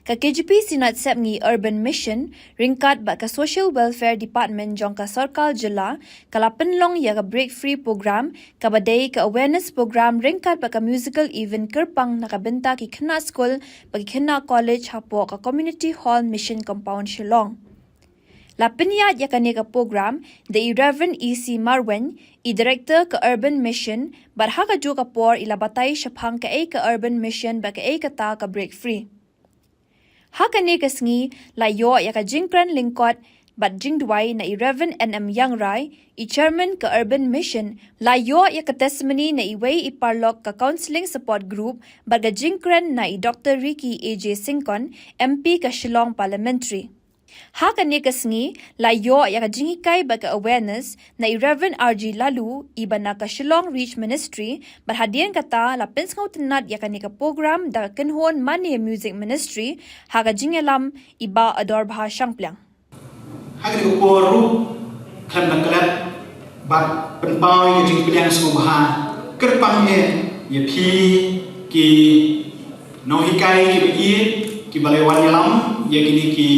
ka KGP Sinat Sepngi Urban Mission ringkat ba ka Social Welfare Department jong ka Sarkal Jila kala penlong ya ka Break Free program ka badai ka awareness program ringkat ba ka musical event kerpang nakabenta ki khna school bagi khna college hapo ka community hall mission compound Shillong. Lapiniat ya kani ka program the Reverend E.C. Marwen, i-director ka Urban Mission, barha ka jo ka por ilabatay syapang ka Urban Mission ba ka ta ka Break Free. Ha kani ka sngi layo ya ka jingkran lingkot bat jingdway na i-Reverend N.M. Yangrai, i-chairman ka Urban Mission, layo ya ka testimony na iway iparlok ka counseling support group baga jingkran na i-Dr. Ricky A.J. Singkon, MP ka Shillong Parliamentary. Ha kani kasngi layo ya kajingikay baga awareness na i-Reverend R.G. Lalu iba na ka Shillong Reach Ministry barhadian kata lapins ngaw tinad ya kani ka program da kinhon Money Music Ministry ha kajingelam iba ador baha syangplang. Ha kani ko poru kan nakalat bat penpau ya jing pilihan semua baha kerpang ya pi ki no hikai ki bi ki balewan yalam ya kini ki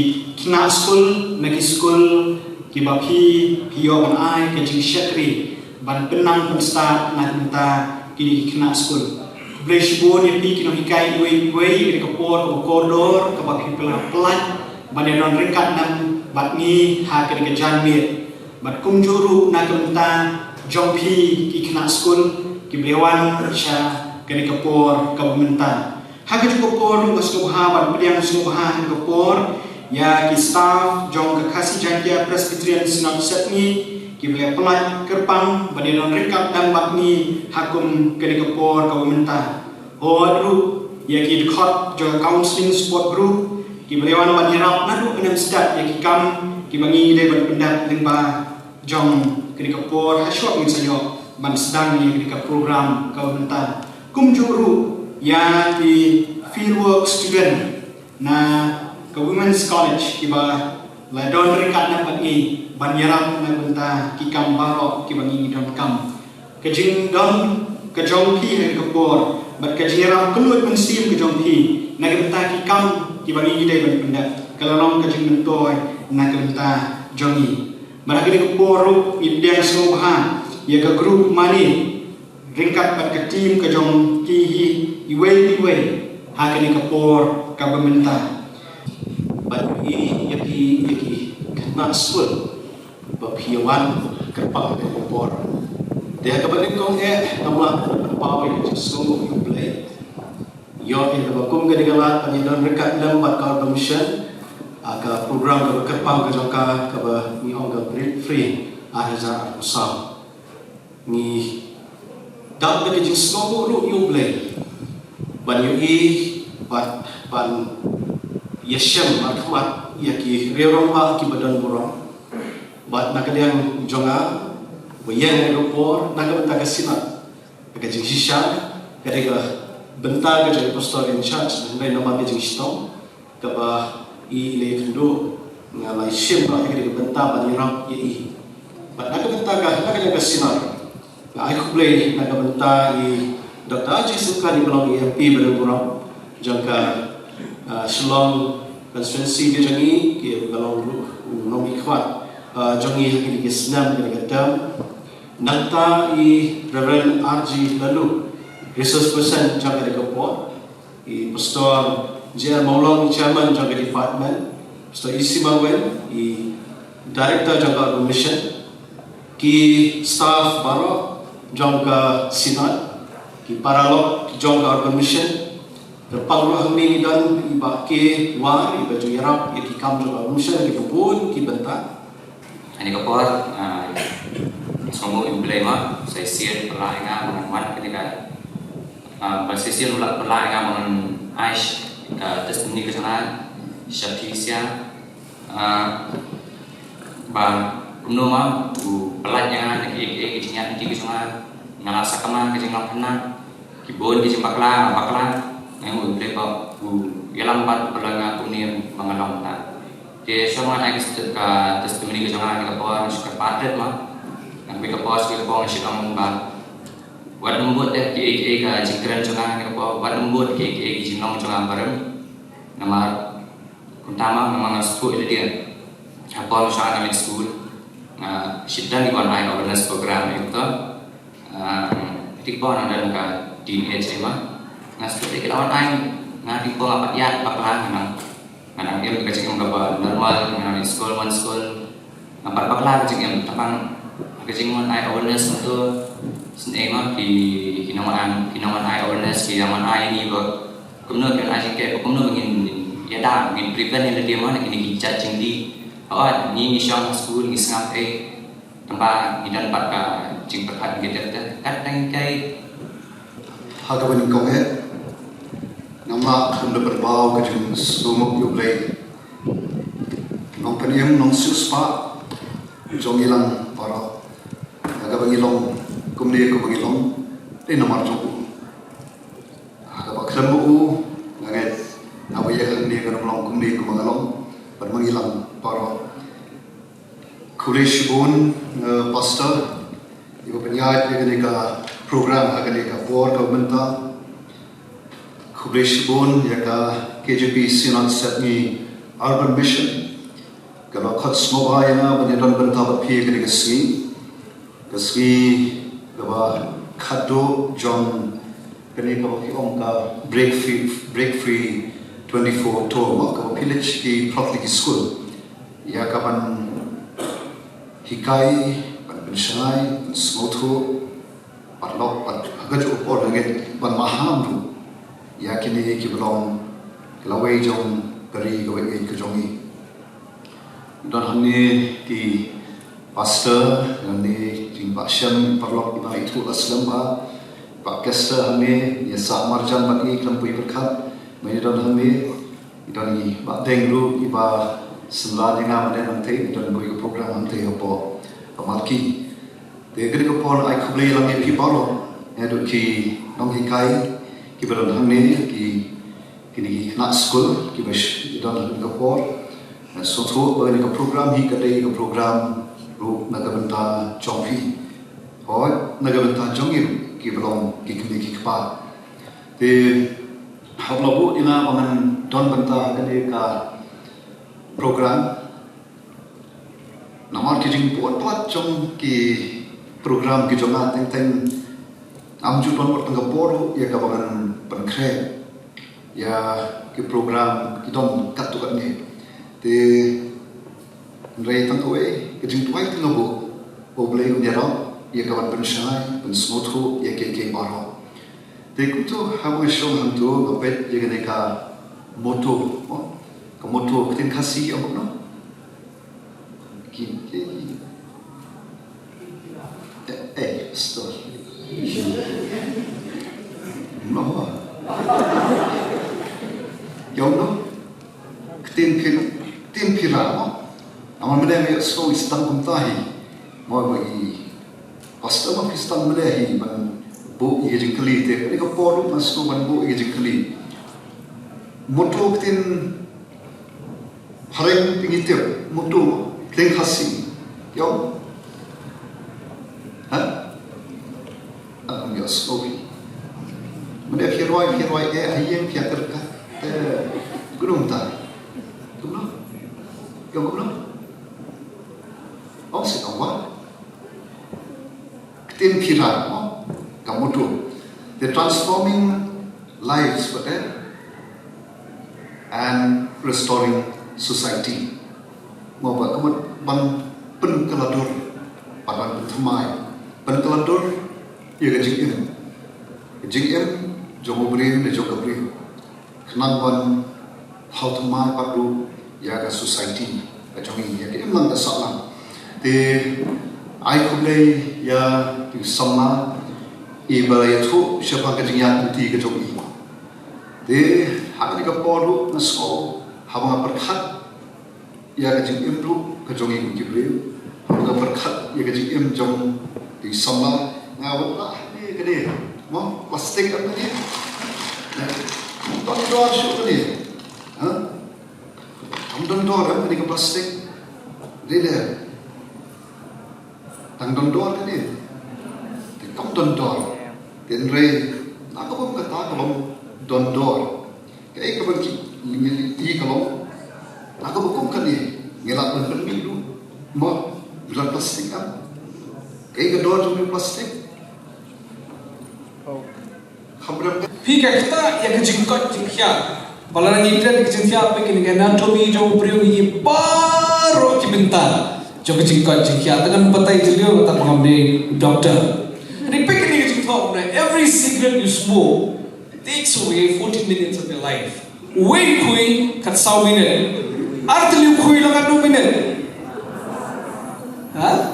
kina school nagi school ki bapi pio ban ai ke jing syakri ban penang pensta na minta kini kina school blesh bon ye pi kino hikai we ke por koridor ke bapi pelan ban non ringkat nan bat ni ha ke janmir bat kumjuru na ke minta jong pi ki kina school ki blewan sha ke por ke minta ha ke por lu ke ha ban pediang ha ke por ya ki staff jong ke kasih jantia Presbyterian Sinat Sepngi ki boleh pelat kerpang bani non rekap dan bakni hakum ke por ka minta hodru ya ki dekat jong counseling support group ki boleh wan bani rap nadu enam start ya ki kam ki bangi de ban pendat limba jong ke por haswak min sayo ban sedang ni ke program ka minta kumjuru ya ki field work student na ke Women's College kiba la don ringkat na pagi banyaram na bunta ki kam barok ki bangi don kam ke jing don ke jong pi ke por bat ke jiram kelut pensim ke jong pi na bunta ki kam ki bangi de ban pendak kalalong ke jing mentoy na bunta jongi barang ke por idea soha ya ke group mani ringkat bat ke tim ke jong ki iwe ha ke por ka bementa but yaki not school but piawan kerpang ke por dia kapan kong nama power itu semua you play yo itu bakum ke digalat panjang rekat lambat ka mission aga program ke kerpang ke jongka ke ni ong ke Break Free ahazar usam ni dak ke jing semua you play ban you but yeshem matmat yaki rerong ba ki badan burong bat nakaliang jonga wayang aeroport nakabenta ka sinat ka jing shisha kadega benta ka jing pastor in church nai nama ka jing stong ka ba i le kendo ngalai shem ba kadega benta ba ni ram ye bat nakabenta ka sinat la ai kublei nakabenta i Dr. Haji Suka di belong MP badan burong jangka Shillong konstituensi dia jangi ke kalau nom ikhwat jangi haki ke senam ke kata nanta i Reverend R.G. Lalu resource person jaga ke port i pastor J.R. Maulong chairman jaga department pastor E.C. Marwen i director jaga mission ki staff baro jaga sinat ki paralog jaga mission terpanglah hamil dan iba ke war iba jo yarap ki kam jo mission ki bubun ki benta ani kapor semua emblema saya siap pelayan dengan ketika persisir ulat pelayan dengan Aish testimoni ke sana Syafisia bang noma pelayan ke jingan ke sana ngalasa kama ke jingan pernah kibon ke jimbakla bakla yang berlepas ialah empat perlengah kuning mengalam tak. Dia semua nak testimoni kejangan kita bawa suka padat mah. Nak kita bawa suka bawa suka mengubah. Wad lembut ke jingkran jangan kita bawa wad lembut ke jinong jangan bareng. Nama pertama memang school itu dia apa misalnya kami school sidang di mana awareness program itu tikpo ada nggak di SMA school itu lawan aing tikpo apa ya bakalan nang dia dikasih yang normal nang school one school apa bakalan yang tentang kasih awareness untuk SMA di hinaman awareness hinaman ini buat kemudian kan asyik kayak kemudian ingin ya dah ingin prevent yang dia mana ingin hijat cindi ni syang school ni sangat tempat ni dan pada cing perkat gitu kadang kai hagawan kong nama kunda berbau ke jeng sumuk yublay nong peniem nong suspa jong ilang para hagawan ilong kumne ko bangilong nomor jong hagawan kelamu ngaget awaya kan dia kan melong kumne ko mangalong bermangilang para Kurishbun pastor ibu penyayat yang program akan dika for government Kurishbun yang KJP Sinat Setni Urban Mission kalau kat semua yang menyedan bertabat pi yang kesgi kalau kado John kini kalau kita break free 24 tour kalau pilih di Protlik School ya kapan hikai pan pensyai pan smotho pan lok pan agak upor dengan pan maham tu ya kini belum kelawai jong dari gawe ke jongi dan hamni di pastor hamni di Pak Syam perlok di itu aslam Pak Kester hamni ya sa marjan bagi kelampui berkat menyedan hamni dan ni Pak Denglu iba semula dengan mana nanti dan bagi program nanti apa pemalki. Dia kerja pun aku beli lagi pi baru. Ada ki nong hikai ki berada ni ki nak school ki bas dan Singapore. Sotu bagi program hi kadai program ru naga benta chongfi. Hoi naga benta chongim ki belum ki ki kepal. Di hablabu ina pangan don benta kadai ka program namar kijing buat jong ki program ki jonga teng amju don buat tengah boru ya kabangan penkre ya ki program ki don katukat ni de rei tang oe kijing tuai tengah bu boleh unyara ya kaban pensyai pensmothu ya ke baro de kutu hamu shong hantu ngapet ya ka moto kemudian kita kasih apa no? Stop. No. Yang no? Kita pira no? Amal mana yang so istang kumtahi, mau bagi pasti mau istang mana hi ban bu ia jengkeli te, ini keporu masuk ban bu ia jengkeli. Motor kita Hareng pengitip mutu keng khasi yo yo skopi mene hirwai ayem pia terka gurung ta gumno yo gumno si kawa kten phira kamutu the transforming lives but and restoring society mau buat ban penkeladur pada pentemai penkeladur ia gajing jomo beri dan jogo beri kenang ban how to mai padu ya ga society gajongi ya dia memang tak salah de ai kumlei ya di sama ibarat tu siapa gajing ya nanti gajongi de hari ke poru nasko habang berkat ya kajing imru kajongi kujibril habang berkat ya kajing im jong di sama ngawat lah ni kene mau plastik apa ni tak doa syuk ni tang doa apa ni ke plastik dia tang doa kan ni tang doa dan rei aku pun kata kalau don doa kayak kebanyakan ini kalau Bilang plastik apa? Kayak kedua tu plastik. Hamram. Pika kita yang kejengkot jengkia. Balarang kita kejengkia apa kini anatomi jauh priu ini baru kibentar. Jauh kejengkot jengkia. Dengan batai jeliu kata pengambil doktor. Ini pekini kejengkot. Every cigarette you smoke takes away 14 minutes of your life. Wait kui kat 1 minit. Artinya kui lang 2 minit. Hah?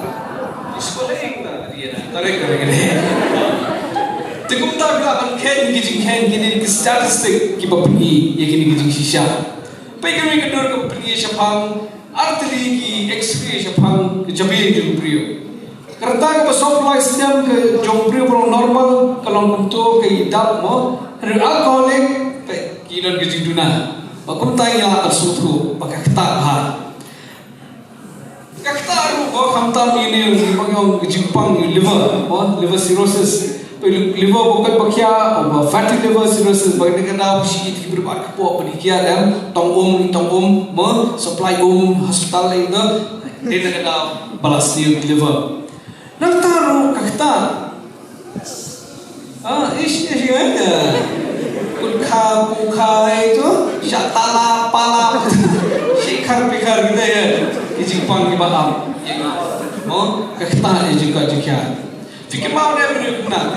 Sekolah kita dia nak tarik kena. Tengok tak bila kan kini statistik kita pergi yang kini shisha. Pergi kami kedua pergi siapang artinya ki X-ray siapang kejabil jumpriu. Kerana kita supply sistem ke jumpriu belum normal kalau untuk ke dark mo, alkoholik kita kerja duna. Bakum tanya akan suatu pakai ketak hal. Kaktaru ko hamtam ini yung Jepang liver cirrhosis liver bukan bakya fatty liver cirrhosis bagi kena usi itu berbuat kepo penikia tong mo supply hospital itu dia kena balas liver naktaru kakta ish ada kuka itu syatala pala shikar pikar gitu ya Jepang ni baham, mau kata juga. Fikir mau dia beri guna,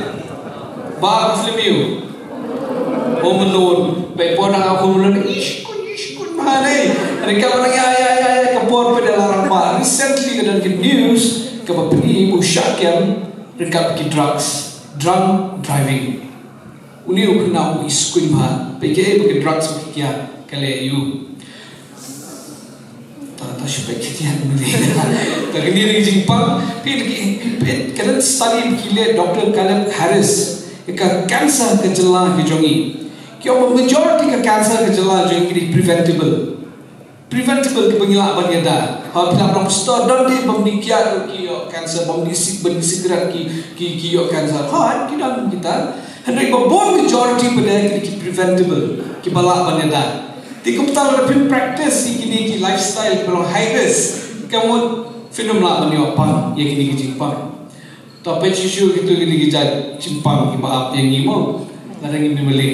bah film you, Home Alone, baikpun aku Home Alone, iskun mana? Mereka orang ya kapor pada larang bar. Recently kita dalam news, kapal pergi usahkan mereka pergi drunk driving. Uni kena iskun bah, pergi drugs pergi kalau you. Tak supaya kita ni. Tapi ni lagi Jepang. Kita study kile Dr. Caleb Harris. Ika cancer kejala kejongi. Kau majority ke cancer kejala kejongi ni preventable. Preventable ke pengilak banyada. Bila orang store dan dia pemikiran kio cancer, pemisigaret kio cancer. Kita hendak bawa majority pada ki preventable. Ki balak banyada. Tiga betul lebih practice ini lifestyle kalau high risk kamu fenomena ni apa yang kini Jepang. Tapi isu itu kini Jepang maaf yang ni mau larang ini beli.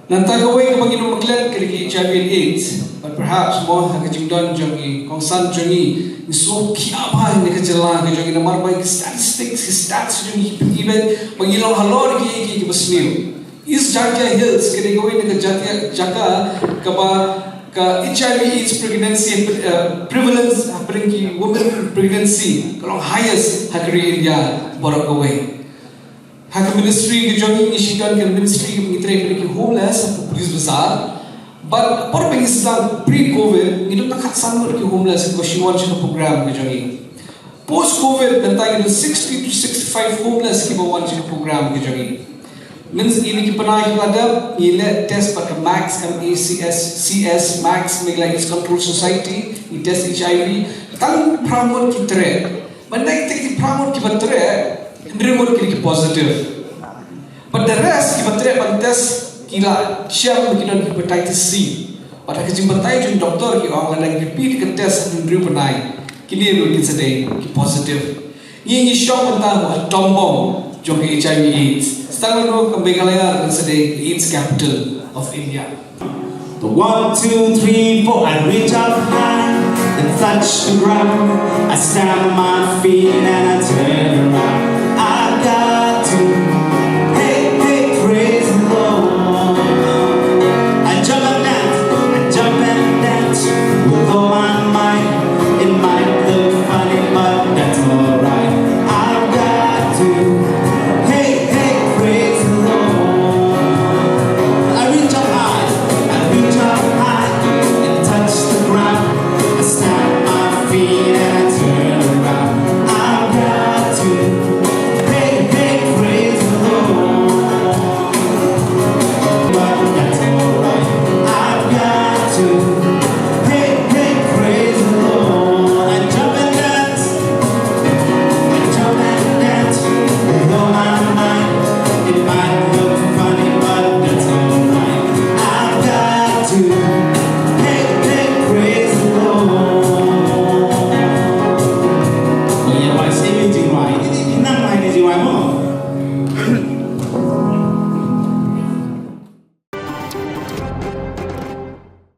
Nanti kau yang bagi nombor kalian kini HIV and AIDS, but perhaps more hak jengdon jangi kongsan jangi so kiapa ni kejelah jangi nomor baik statistics stats jangi even bagi lo halor ki besmiu. East Jogja Hills kini kau ini jaga ke HIV AIDS pregnancy prevalence apalagi women pregnancy kalau highest hari India baru kau hak ministry kejongi inisiatif ke ministry mengitai mereka homeless polis besar but baru pengisah pre-COVID itu tak sama ke homeless itu siwan program kejongi post COVID tentang itu 60 to 65 homeless kita wan program kejongi. Means ini kita pernah ada nilai test pada Max CS Max Megalite Control Society ini test HIV tang promote kita mana kita promote kita remote kita positive but the rest kita pada test kila siapa kita hepatitis C pada kejumpai jun doktor kita orang lagi repeat ke test dan pernah kini lu kita sedih positive ini shock tentang tombong jom HIV AIDS. Sekarang lu ke Meghalaya dan sedih AIDS capital of India. The 1, 2, 3, 4, I reach out high and touch the ground. I stand on my feet and I turn around.